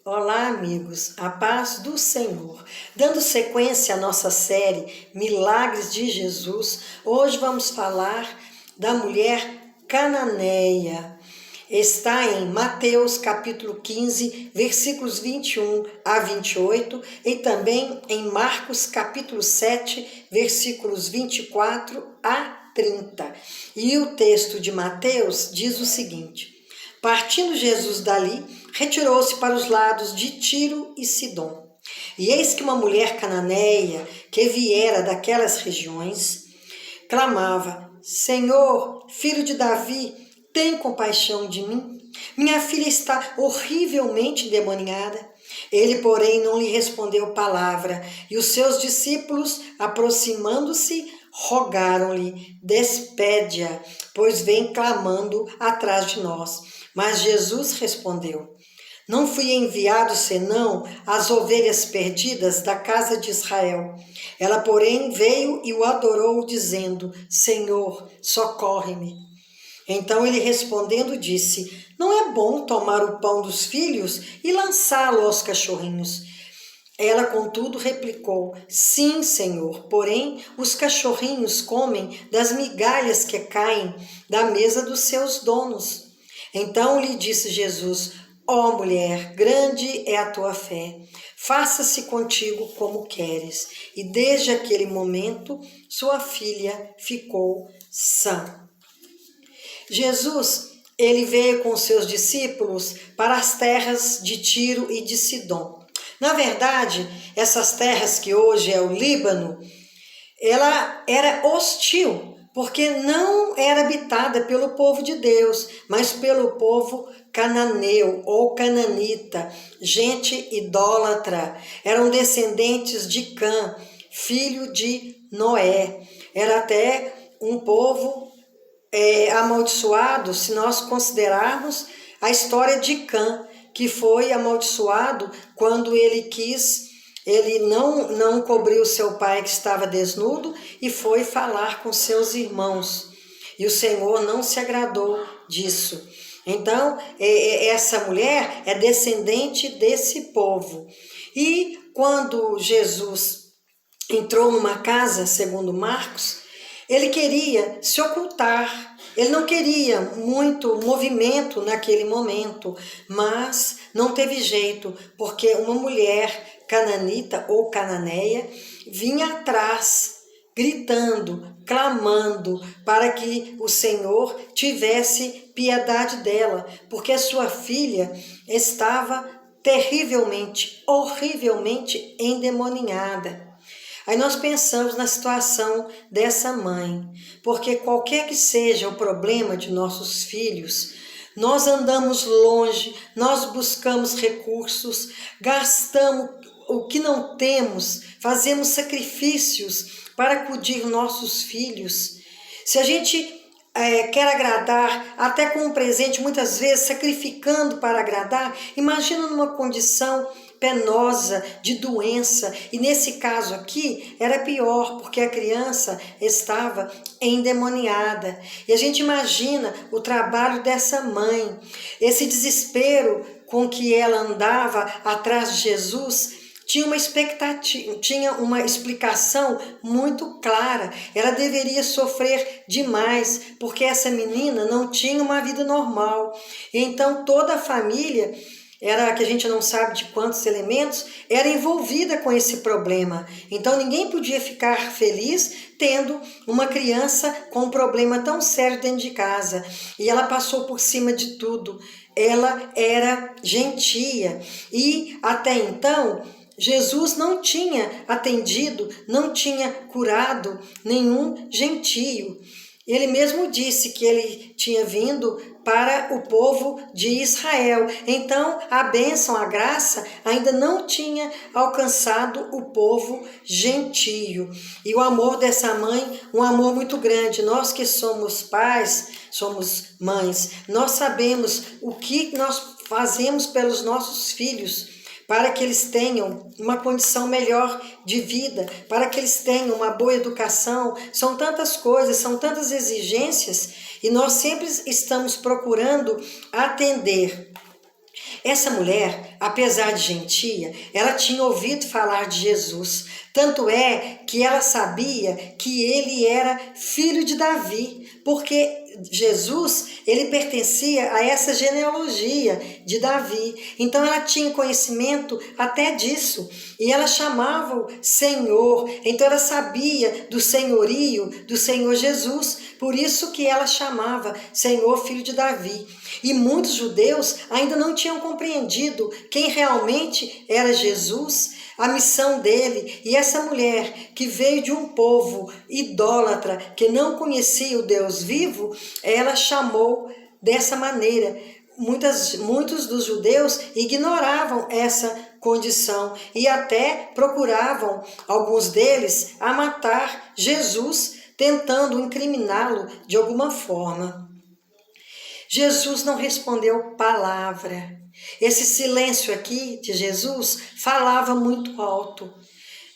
Olá, amigos, a paz do Senhor. Dando sequência à nossa série Milagres de Jesus, hoje vamos falar da mulher cananeia. Está em Mateus capítulo 15, versículos 21 a 28 e também em Marcos capítulo 7, versículos 24 a 30. E o texto de Mateus diz o seguinte: Partindo Jesus dali, retirou-se para os lados de Tiro e Sidom. E eis que uma mulher cananeia, que viera daquelas regiões, clamava: Senhor, filho de Davi, tem compaixão de mim. Minha filha está horrivelmente endemoniada. Ele, porém, não lhe respondeu palavra, e os seus discípulos, aproximando-se, rogaram-lhe: Despede-a, pois vem clamando atrás de nós. Mas Jesus respondeu: Não fui enviado senão às ovelhas perdidas da casa de Israel. Ela, porém, veio e o adorou, dizendo: Senhor, socorre-me. Então ele respondendo disse: Não é bom tomar o pão dos filhos e lançá-lo aos cachorrinhos. Ela, contudo, replicou: Sim, Senhor, porém os cachorrinhos comem das migalhas que caem da mesa dos seus donos. Então lhe disse Jesus: Ó mulher, grande é a tua fé, faça-se contigo como queres. E desde aquele momento sua filha ficou sã. Jesus, ele veio com seus discípulos para as terras de Tiro e de Sidom. Na verdade, essas terras que hoje é o Líbano, ela era hostil, porque não era habitada pelo povo de Deus, mas pelo povo cananeu ou cananita, gente idólatra. Eram descendentes de Cã, filho de Noé. Era até um povo amaldiçoado, se nós considerarmos a história de Cã, que foi amaldiçoado quando ele não cobriu seu pai que estava desnudo e foi falar com seus irmãos. E o Senhor não se agradou disso. Então, essa mulher é descendente desse povo. E quando Jesus entrou numa casa, segundo Marcos, ele queria se ocultar, ele não queria muito movimento naquele momento, mas não teve jeito, porque uma mulher cananita ou cananeia vinha atrás, gritando, clamando para que o Senhor tivesse piedade dela, porque sua filha estava terrivelmente, horrivelmente endemoniada. Aí nós pensamos na situação dessa mãe, porque qualquer que seja o problema de nossos filhos, nós andamos longe, nós buscamos recursos, gastamos o que não temos, fazemos sacrifícios para acudir nossos filhos. Se a gente quer agradar, até com um presente, muitas vezes sacrificando para agradar, imagina numa condição penosa, de doença, e nesse caso aqui era pior, porque a criança estava endemoniada. E a gente imagina o trabalho dessa mãe, esse desespero com que ela andava atrás de Jesus. Tinha uma expectativa, tinha uma explicação muito clara. Ela deveria sofrer demais, porque essa menina não tinha uma vida normal. Então toda a família, era que a gente não sabe de quantos elementos, era envolvida com esse problema. Então ninguém podia ficar feliz tendo uma criança com um problema tão sério dentro de casa. E ela passou por cima de tudo. Ela era gentia. E até então Jesus não tinha atendido, não tinha curado nenhum gentio. Ele mesmo disse que ele tinha vindo para o povo de Israel. Então, a bênção, a graça, ainda não tinha alcançado o povo gentio. E o amor dessa mãe, um amor muito grande. Nós que somos pais, somos mães, nós sabemos o que nós fazemos pelos nossos filhos, para que eles tenham uma condição melhor de vida, para que eles tenham uma boa educação. São tantas coisas, são tantas exigências, e nós sempre estamos procurando atender. Essa mulher, apesar de gentia, ela tinha ouvido falar de Jesus. Tanto é que ela sabia que ele era filho de Davi, porque Jesus, ele pertencia a essa genealogia de Davi. Então ela tinha conhecimento até disso. E ela chamava-o Senhor. Então ela sabia do senhorio do Senhor Jesus. Por isso que ela chamava Senhor, filho de Davi. E muitos judeus ainda não tinham compreendido quem realmente era Jesus, a missão dele. E essa mulher que veio de um povo idólatra, que não conhecia o Deus vivo, ela chamou dessa maneira. Muitos dos judeus ignoravam essa condição e até procuravam, alguns deles, a matar Jesus, tentando incriminá-lo de alguma forma. Jesus não respondeu palavra. Esse silêncio aqui de Jesus falava muito alto.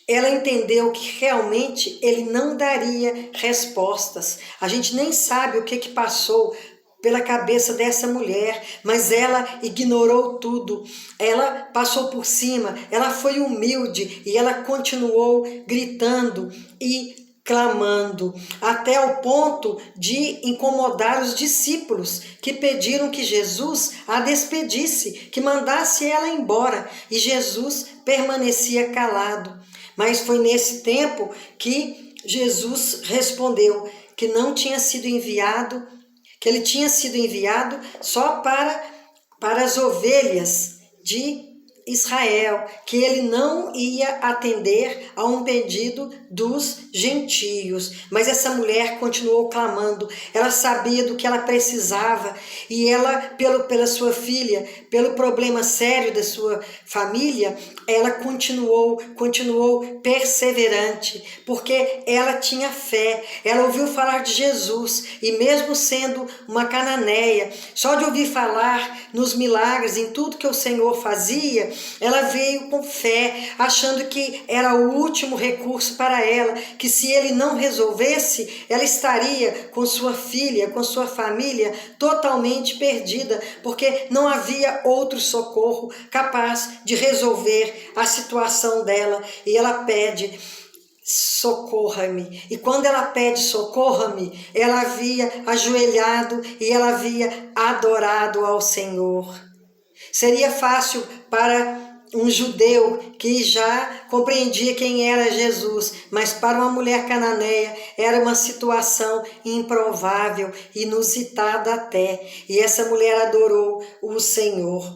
Ela entendeu que realmente ele não daria respostas. A gente nem sabe o que passou pela cabeça dessa mulher, mas ela ignorou tudo. Ela passou por cima, ela foi humilde e ela continuou gritando e clamando, até o ponto de incomodar os discípulos, que pediram que Jesus a despedisse, que mandasse ela embora, e Jesus permanecia calado. Mas foi nesse tempo que Jesus respondeu que não tinha sido enviado, que ele tinha sido enviado só para as ovelhas de Israel, que ele não ia atender a um pedido dos gentios. Mas essa mulher continuou clamando, ela sabia do que ela precisava e ela, pela sua filha, pelo problema sério da sua família, ela continuou perseverante, porque ela tinha fé, ela ouviu falar de Jesus e mesmo sendo uma cananeia, só de ouvir falar nos milagres, em tudo que o Senhor fazia, ela veio com fé, achando que era o último recurso para ela, que se ele não resolvesse, ela estaria com sua filha, com sua família totalmente perdida, porque não havia outro socorro capaz de resolver a situação dela. E ela pede: socorra-me. E quando ela pede socorra-me, ela havia ajoelhado e ela havia adorado ao Senhor. Seria fácil para um judeu que já compreendia quem era Jesus, mas para uma mulher cananeia era uma situação improvável, inusitada até. E essa mulher adorou o Senhor.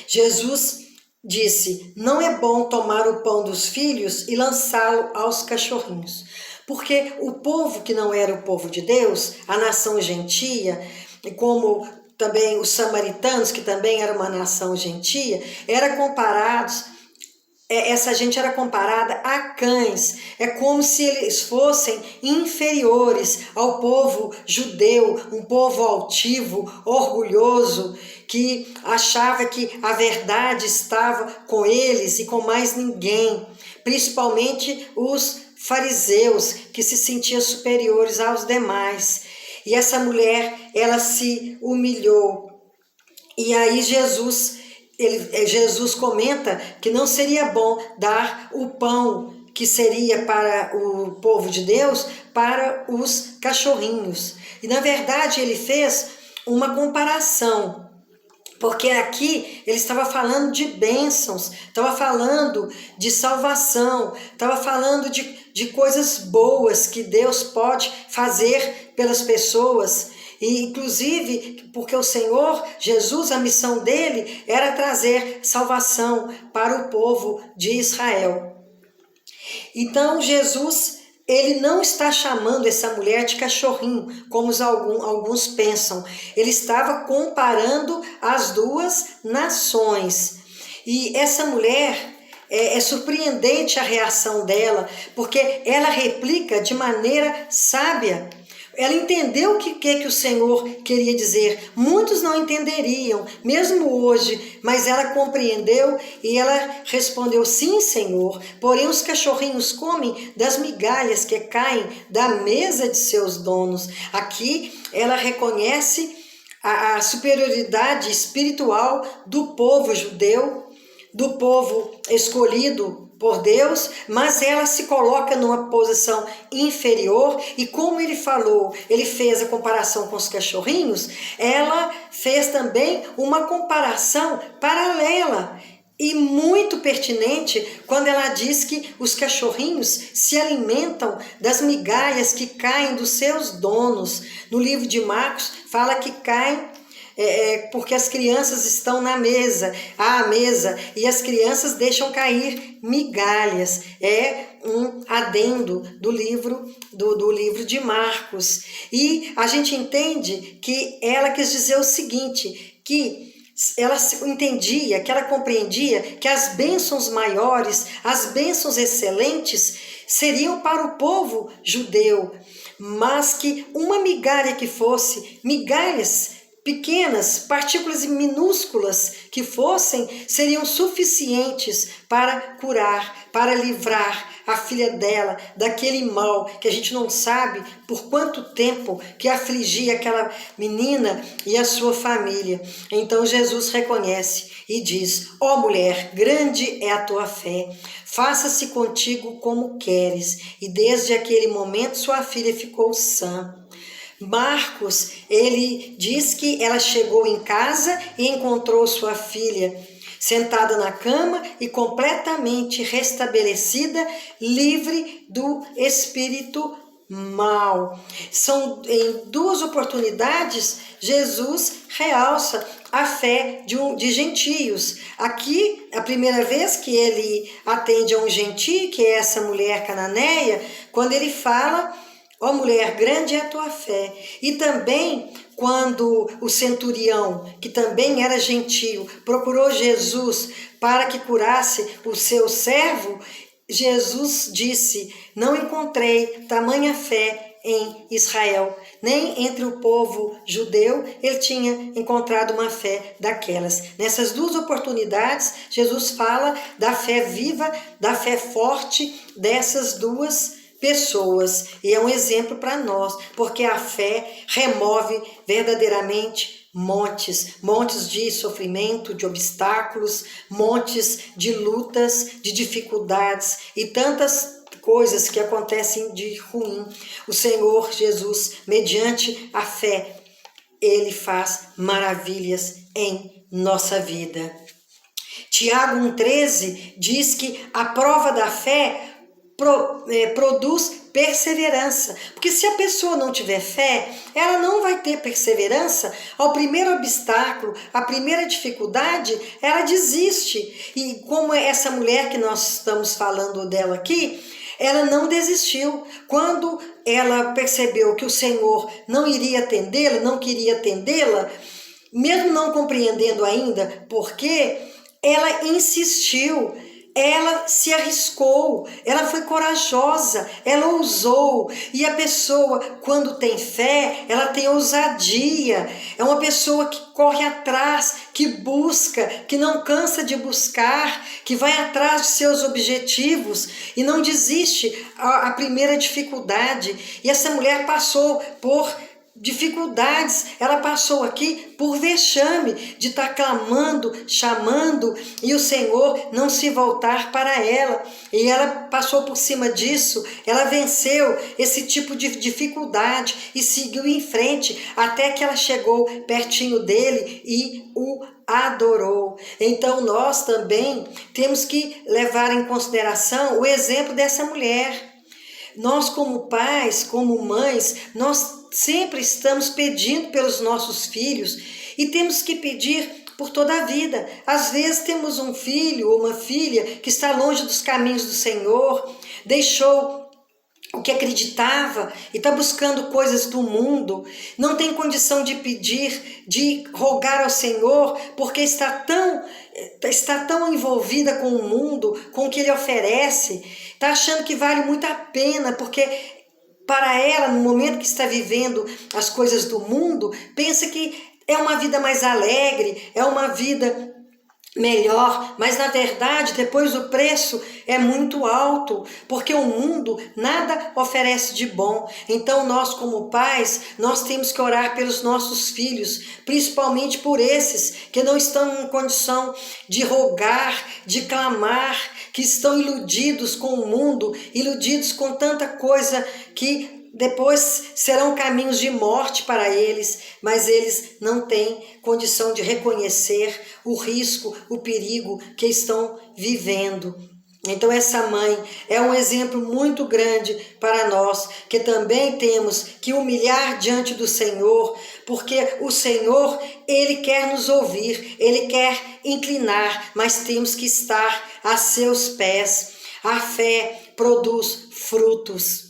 Jesus disse: não é bom tomar o pão dos filhos e lançá-lo aos cachorrinhos. Porque o povo que não era o povo de Deus, a nação gentia, como também os samaritanos, que também era uma nação gentia, essa gente era comparada a cães. É como se eles fossem inferiores ao povo judeu, um povo altivo, orgulhoso, que achava que a verdade estava com eles e com mais ninguém, principalmente os fariseus, que se sentiam superiores aos demais. E essa mulher, ela se humilhou. E aí Jesus comenta que não seria bom dar o pão que seria para o povo de Deus para os cachorrinhos. E na verdade ele fez uma comparação, porque aqui ele estava falando de bênçãos, estava falando de salvação, estava falando de coisas boas que Deus pode fazer pelas pessoas. E inclusive porque o Senhor Jesus, a missão dele era trazer salvação para o povo de Israel. Então Jesus, ele não está chamando essa mulher de cachorrinho, como alguns pensam. Ele estava comparando as duas nações. E essa mulher, é surpreendente a reação dela, porque ela replica de maneira sábia. Ela entendeu o que o Senhor queria dizer. Muitos não entenderiam, mesmo hoje, mas ela compreendeu e ela respondeu: sim, Senhor, porém os cachorrinhos comem das migalhas que caem da mesa de seus donos. Aqui ela reconhece a superioridade espiritual do povo judeu, do povo escolhido por Deus, mas ela se coloca numa posição inferior e como ele falou, ele fez a comparação com os cachorrinhos, ela fez também uma comparação paralela e muito pertinente quando ela diz que os cachorrinhos se alimentam das migalhas que caem dos seus donos. No livro de Marcos fala que caem porque as crianças estão à mesa, e as crianças deixam cair migalhas. É um adendo do livro de Marcos. E a gente entende que ela quis dizer o seguinte, que ela entendia, que ela compreendia que as bênçãos maiores, as bênçãos excelentes seriam para o povo judeu, mas que uma migalha que fosse, migalhas pequenas, partículas minúsculas que fossem, seriam suficientes para curar, para livrar a filha dela daquele mal que a gente não sabe por quanto tempo que afligia aquela menina e a sua família. Então Jesus reconhece e diz: ó mulher, grande é a tua fé, faça-se contigo como queres. E desde aquele momento sua filha ficou sã. Marcos, ele diz que ela chegou em casa e encontrou sua filha sentada na cama e completamente restabelecida, livre do espírito mal. São em duas oportunidades Jesus realça a fé de gentios. Aqui, a primeira vez que ele atende a um gentio, que é essa mulher cananeia, quando ele fala: ó mulher, grande é a tua fé. E também quando o centurião, que também era gentio, procurou Jesus para que curasse o seu servo, Jesus disse: não encontrei tamanha fé em Israel, nem entre o povo judeu ele tinha encontrado uma fé daquelas. Nessas duas oportunidades, Jesus fala da fé viva, da fé forte dessas duas pessoas, e é um exemplo para nós, porque a fé remove verdadeiramente montes de sofrimento, de obstáculos, montes de lutas, de dificuldades e tantas coisas que acontecem de ruim. O Senhor Jesus, mediante a fé, ele faz maravilhas em nossa vida. Tiago 1,13 diz que a prova da fé produz perseverança, porque se a pessoa não tiver fé, ela não vai ter perseverança. Ao primeiro obstáculo, a primeira dificuldade, ela desiste. E como essa mulher que nós estamos falando dela aqui, ela não desistiu. Quando ela percebeu que o Senhor não iria atendê-la, não queria atendê-la, mesmo não compreendendo ainda por quê, ela insistiu. Ela se arriscou, ela foi corajosa, ela ousou. E a pessoa, quando tem fé, ela tem ousadia. É uma pessoa que corre atrás, que busca, que não cansa de buscar, que vai atrás de seus objetivos e não desiste à primeira dificuldade. E essa mulher passou por dificuldades, ela passou aqui por vexame de estar clamando, chamando e o Senhor não se voltar para ela, e ela passou por cima disso, ela venceu esse tipo de dificuldade e seguiu em frente até que ela chegou pertinho dele e o adorou. Então nós também temos que levar em consideração o exemplo dessa mulher. Nós, como pais, como mães, nós sempre estamos pedindo pelos nossos filhos e temos que pedir por toda a vida. Às vezes temos um filho ou uma filha que está longe dos caminhos do Senhor, deixou o que acreditava e está buscando coisas do mundo, não tem condição de pedir, de rogar ao Senhor, porque está tão envolvida com o mundo, com o que Ele oferece, está achando que vale muito a pena, porque para ela, no momento que está vivendo as coisas do mundo, pensa que é uma vida mais alegre, é uma vida melhor, mas na verdade depois o preço é muito alto, porque o mundo nada oferece de bom. Então nós como pais, nós temos que orar pelos nossos filhos, principalmente por esses que não estão em condição de rogar, de clamar, que estão iludidos com o mundo, iludidos com tanta coisa que depois serão caminhos de morte para eles, mas eles não têm condição de reconhecer o risco, o perigo que estão vivendo. Então essa mãe é um exemplo muito grande para nós, que também temos que humilhar diante do Senhor, porque o Senhor, Ele quer nos ouvir, Ele quer inclinar, mas temos que estar a seus pés. A fé produz frutos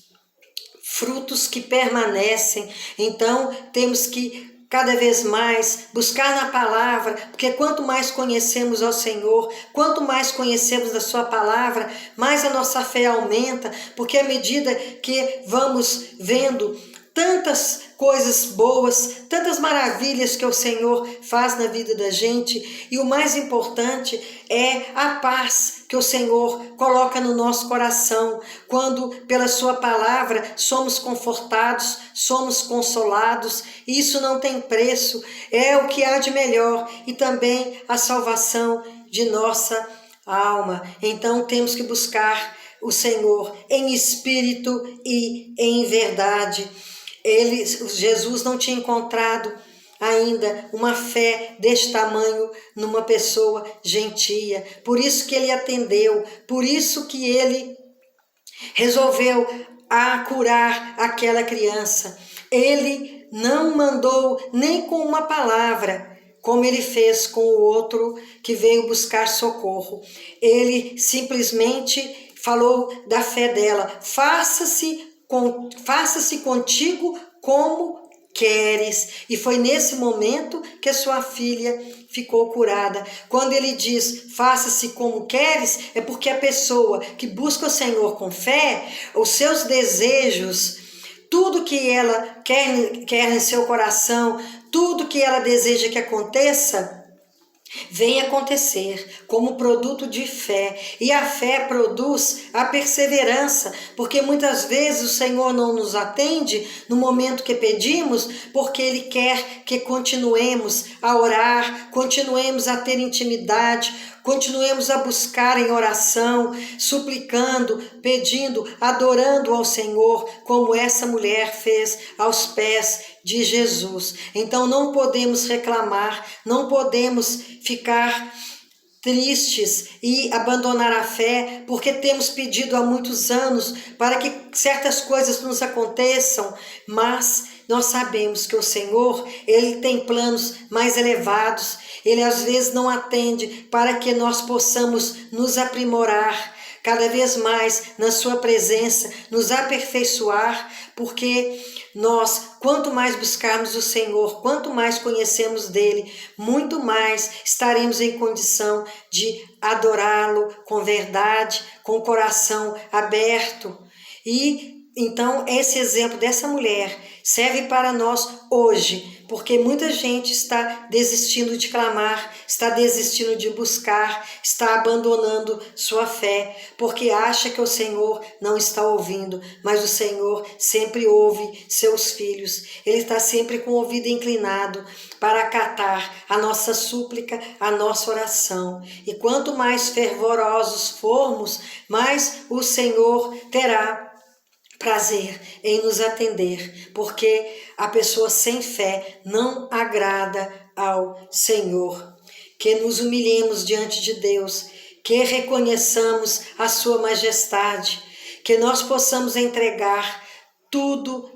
que permanecem. Então temos que cada vez mais buscar na palavra, porque quanto mais conhecemos ao Senhor, quanto mais conhecemos da sua palavra, mais a nossa fé aumenta, porque à medida que vamos vendo tantas coisas boas, tantas maravilhas que o Senhor faz na vida da gente, e o mais importante é a paz que o Senhor coloca no nosso coração, quando pela sua palavra somos confortados, somos consolados, e isso não tem preço, é o que há de melhor, e também a salvação de nossa alma. Então temos que buscar o Senhor em espírito e em verdade. Jesus não tinha encontrado ainda uma fé deste tamanho numa pessoa gentia, por isso que ele atendeu, por isso que ele resolveu curar aquela criança. Ele não mandou nem com uma palavra, como ele fez com o outro que veio buscar socorro. Ele simplesmente falou da fé dela: faça-se contigo como queres. E foi nesse momento que a sua filha ficou curada. Quando ele diz faça-se como queres, é porque a pessoa que busca o Senhor com fé, os seus desejos, tudo que ela quer em seu coração, tudo que ela deseja que aconteça, vem acontecer como produto de fé. E a fé produz a perseverança, porque muitas vezes o Senhor não nos atende no momento que pedimos, porque Ele quer que continuemos a orar, continuemos a ter intimidade, continuemos a buscar em oração, suplicando, pedindo, adorando ao Senhor, como essa mulher fez aos pés de Jesus. Então não podemos reclamar, não podemos ficar tristes e abandonar a fé, porque temos pedido há muitos anos para que certas coisas nos aconteçam, mas nós sabemos que o Senhor, Ele tem planos mais elevados. Ele às vezes não atende para que nós possamos nos aprimorar cada vez mais na sua presença, nos aperfeiçoar, porque nós, quanto mais buscarmos o Senhor, quanto mais conhecemos dele, muito mais estaremos em condição de adorá-lo com verdade, com o coração aberto. E então esse exemplo dessa mulher serve para nós hoje, porque muita gente está desistindo de clamar, está desistindo de buscar, está abandonando sua fé, porque acha que o Senhor não está ouvindo, mas o Senhor sempre ouve seus filhos. Ele está sempre com o ouvido inclinado para acatar a nossa súplica, a nossa oração. E quanto mais fervorosos formos, mais o Senhor terá prazer em nos atender, porque a pessoa sem fé não agrada ao Senhor. Que nos humilhemos diante de Deus, que reconheçamos a sua majestade, que nós possamos entregar tudo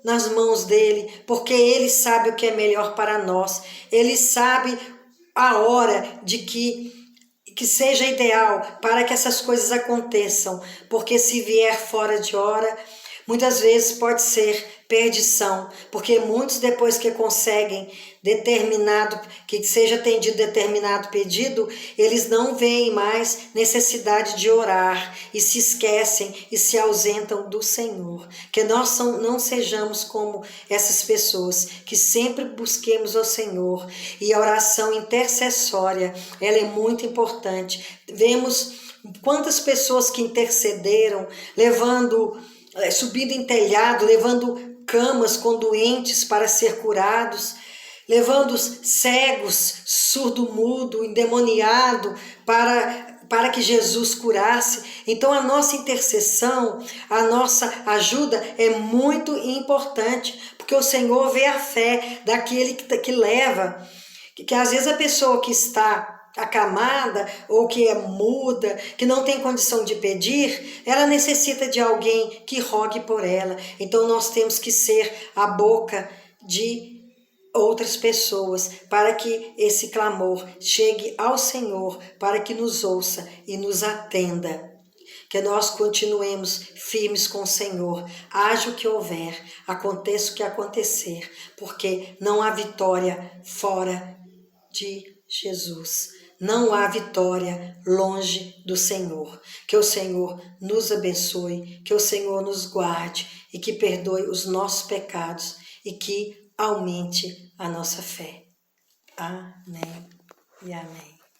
nas mãos dele, porque ele sabe o que é melhor para nós. Ele sabe a hora de que seja ideal para que essas coisas aconteçam, porque se vier fora de hora, Muitas vezes pode ser perdição, porque muitos depois que conseguem que seja atendido determinado pedido, eles não veem mais necessidade de orar e se esquecem e se ausentam do Senhor. Que nós não sejamos como essas pessoas, que sempre busquemos o Senhor. E a oração intercessória, ela é muito importante. Vemos quantas pessoas que intercederam, subindo em telhado, levando camas com doentes para ser curados, levando cegos, surdo-mudo, endemoniado para que Jesus curasse. Então a nossa intercessão, a nossa ajuda é muito importante, porque o Senhor vê a fé daquele que leva, que às vezes a pessoa que está acamada ou que é muda, que não tem condição de pedir, ela necessita de alguém que rogue por ela. Então nós temos que ser a boca de outras pessoas para que esse clamor chegue ao Senhor, para que nos ouça e nos atenda. Que nós continuemos firmes com o Senhor, haja o que houver, aconteça o que acontecer, porque não há vitória fora de Jesus. Não há vitória longe do Senhor. Que o Senhor nos abençoe, que o Senhor nos guarde e que perdoe os nossos pecados e que aumente a nossa fé. Amém e amém.